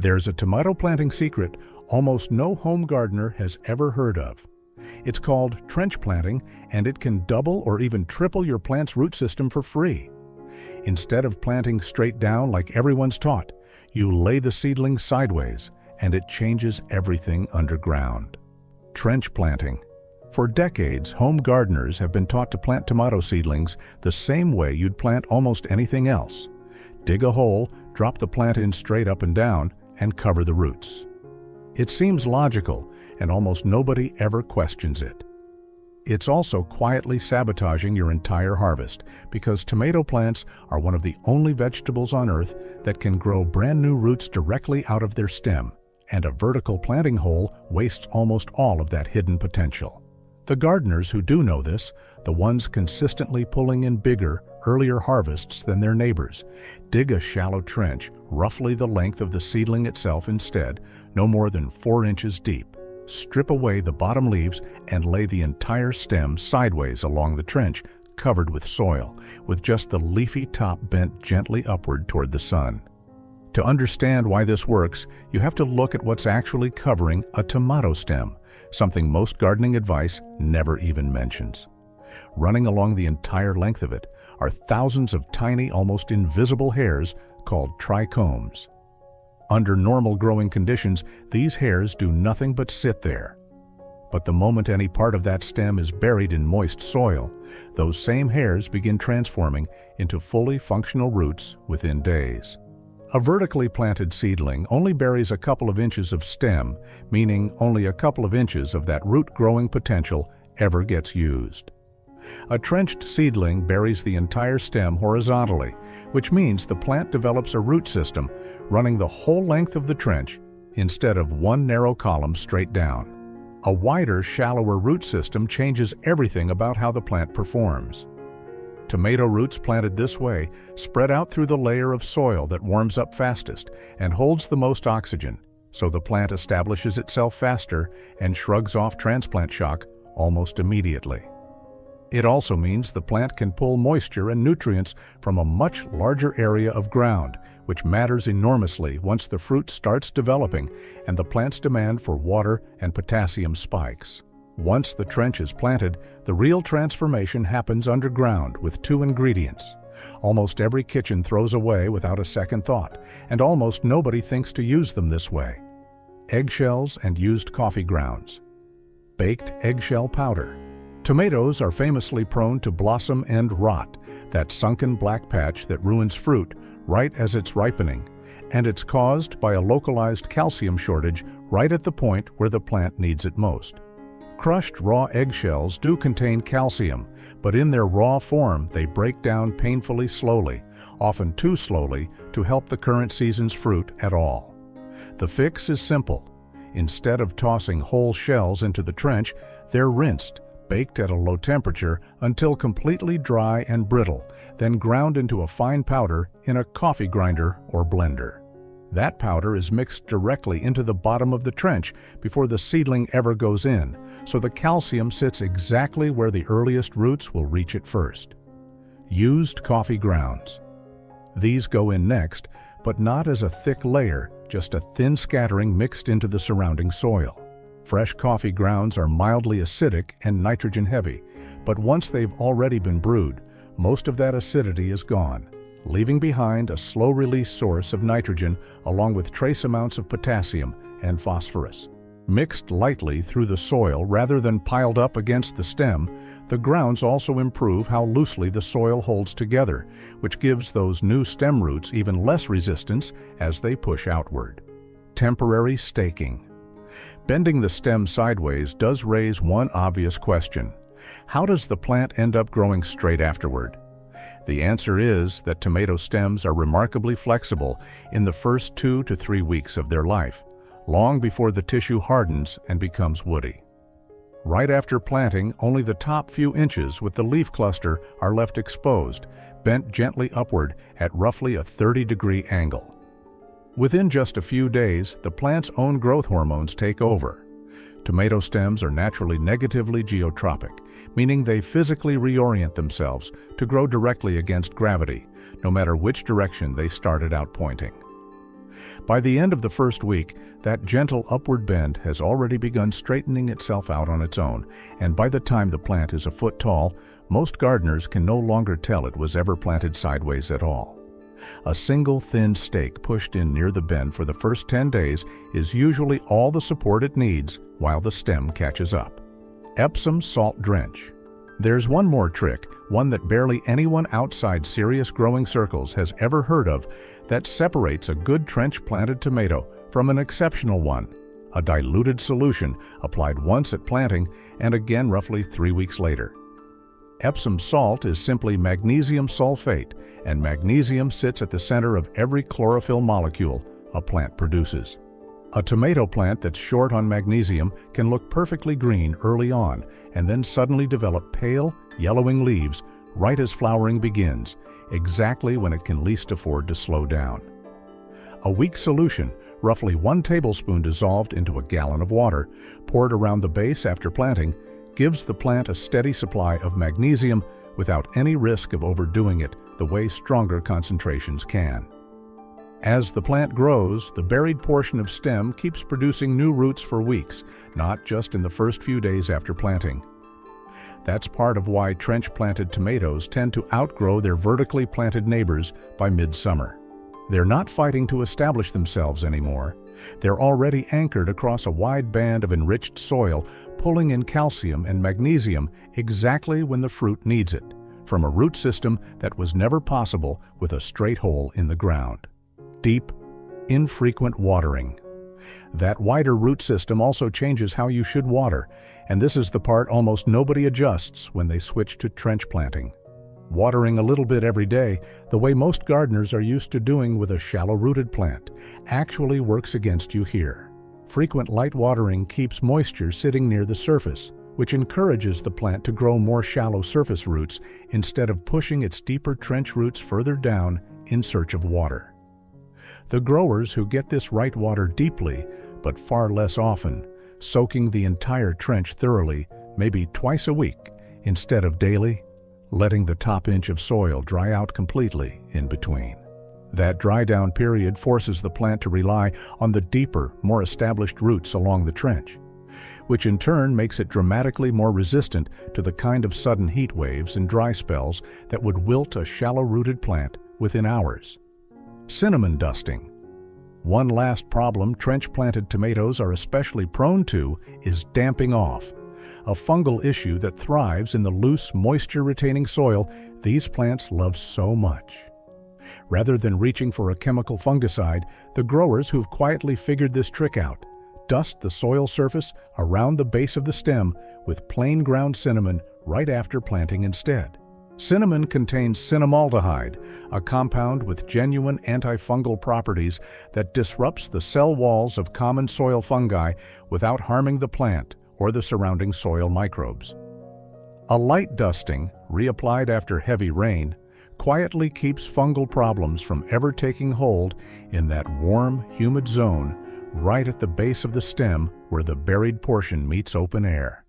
There's a tomato planting secret almost no home gardener has ever heard of. It's called trench planting, and it can double or even triple your plant's root system for free. Instead of planting straight down like everyone's taught, you lay the seedling sideways, and it changes everything underground. Trench planting. For decades, home gardeners have been taught to plant tomato seedlings the same way you'd plant almost anything else. Dig a hole, drop the plant in straight up and down, and cover the roots. It seems logical, and almost nobody ever questions it. It's also quietly sabotaging your entire harvest, because tomato plants are one of the only vegetables on Earth that can grow brand new roots directly out of their stem, and a vertical planting hole wastes almost all of that hidden potential. The gardeners who do know this, the ones consistently pulling in bigger, earlier harvests than their neighbors, dig a shallow trench, roughly the length of the seedling itself instead, no more than 4 inches deep. Strip away the bottom leaves and lay the entire stem sideways along the trench, covered with soil, with just the leafy top bent gently upward toward the sun. To understand why this works, you have to look at what's actually covering a tomato stem, something most gardening advice never even mentions. Running along the entire length of it are thousands of tiny, almost invisible hairs called trichomes. Under normal growing conditions, these hairs do nothing but sit there. But the moment any part of that stem is buried in moist soil, those same hairs begin transforming into fully functional roots within days. A vertically planted seedling only buries a couple of inches of stem, meaning only a couple of inches of that root growing potential ever gets used. A trenched seedling buries the entire stem horizontally, which means the plant develops a root system running the whole length of the trench instead of one narrow column straight down. A wider, shallower root system changes everything about how the plant performs. Tomato roots planted this way spread out through the layer of soil that warms up fastest and holds the most oxygen, so the plant establishes itself faster and shrugs off transplant shock almost immediately. It also means the plant can pull moisture and nutrients from a much larger area of ground, which matters enormously once the fruit starts developing and the plant's demand for water and potassium spikes. Once the trench is planted, the real transformation happens underground with 2 ingredients. Almost every kitchen throws away without a second thought, and almost nobody thinks to use them this way: eggshells and used coffee grounds. Baked eggshell powder. Tomatoes are famously prone to blossom end rot, that sunken black patch that ruins fruit right as it's ripening, and it's caused by a localized calcium shortage right at the point where the plant needs it most. Crushed raw eggshells do contain calcium, but in their raw form they break down painfully slowly, often too slowly to help the current season's fruit at all. The fix is simple. Instead of tossing whole shells into the trench, they're rinsed, baked at a low temperature until completely dry and brittle, then ground into a fine powder in a coffee grinder or blender. That powder is mixed directly into the bottom of the trench before the seedling ever goes in, so the calcium sits exactly where the earliest roots will reach it first. Used coffee grounds. These go in next, but not as a thick layer, just a thin scattering mixed into the surrounding soil. Fresh coffee grounds are mildly acidic and nitrogen-heavy, but once they've already been brewed, most of that acidity is gone, leaving behind a slow-release source of nitrogen along with trace amounts of potassium and phosphorus. Mixed lightly through the soil rather than piled up against the stem, the grounds also improve how loosely the soil holds together, which gives those new stem roots even less resistance as they push outward. Temporary staking. Bending the stem sideways does raise one obvious question. How does the plant end up growing straight afterward? The answer is that tomato stems are remarkably flexible in the first 2 to 3 weeks of their life, long before the tissue hardens and becomes woody. Right after planting, only the top few inches with the leaf cluster are left exposed, bent gently upward at roughly a 30-degree angle. Within just a few days, the plant's own growth hormones take over. Tomato stems are naturally negatively geotropic, meaning they physically reorient themselves to grow directly against gravity, no matter which direction they started out pointing. By the end of the first week, that gentle upward bend has already begun straightening itself out on its own, and by the time the plant is a foot tall, most gardeners can no longer tell it was ever planted sideways at all. A single thin stake pushed in near the bend for the first 10 days is usually all the support it needs while the stem catches up. Epsom salt drench. There's one more trick, one that barely anyone outside serious growing circles has ever heard of, that separates a good trench-planted tomato from an exceptional one. A diluted solution applied once at planting and again roughly 3 weeks later. Epsom salt is simply magnesium sulfate, and magnesium sits at the center of every chlorophyll molecule a plant produces. A tomato plant that's short on magnesium can look perfectly green early on and then suddenly develop pale, yellowing leaves right as flowering begins, exactly when it can least afford to slow down. A weak solution, roughly 1 tablespoon dissolved into a gallon of water, poured around the base after planting, gives the plant a steady supply of magnesium without any risk of overdoing it the way stronger concentrations can. As the plant grows, the buried portion of stem keeps producing new roots for weeks, not just in the first few days after planting. That's part of why trench-planted tomatoes tend to outgrow their vertically planted neighbors by midsummer. They're not fighting to establish themselves anymore. They're already anchored across a wide band of enriched soil, pulling in calcium and magnesium exactly when the fruit needs it, from a root system that was never possible with a straight hole in the ground. Deep, infrequent watering. That wider root system also changes how you should water, and this is the part almost nobody adjusts when they switch to trench planting. Watering a little bit every day, the way most gardeners are used to doing with a shallow-rooted plant, actually works against you here. Frequent light watering keeps moisture sitting near the surface, which encourages the plant to grow more shallow surface roots instead of pushing its deeper trench roots further down in search of water. The growers who get this right water deeply, but far less often, soaking the entire trench thoroughly, maybe twice a week instead of daily, letting the top inch of soil dry out completely in between. That dry down period forces the plant to rely on the deeper, more established roots along the trench, which in turn makes it dramatically more resistant to the kind of sudden heat waves and dry spells that would wilt a shallow-rooted plant within hours. Cinnamon dusting. One last problem trench-planted tomatoes are especially prone to is damping off, a fungal issue that thrives in the loose, moisture-retaining soil these plants love so much. Rather than reaching for a chemical fungicide, the growers who've quietly figured this trick out dust the soil surface around the base of the stem with plain ground cinnamon right after planting instead. Cinnamon contains cinnamaldehyde, a compound with genuine antifungal properties that disrupts the cell walls of common soil fungi without harming the plant or the surrounding soil microbes. A light dusting, reapplied after heavy rain, quietly keeps fungal problems from ever taking hold in that warm, humid zone right at the base of the stem where the buried portion meets open air.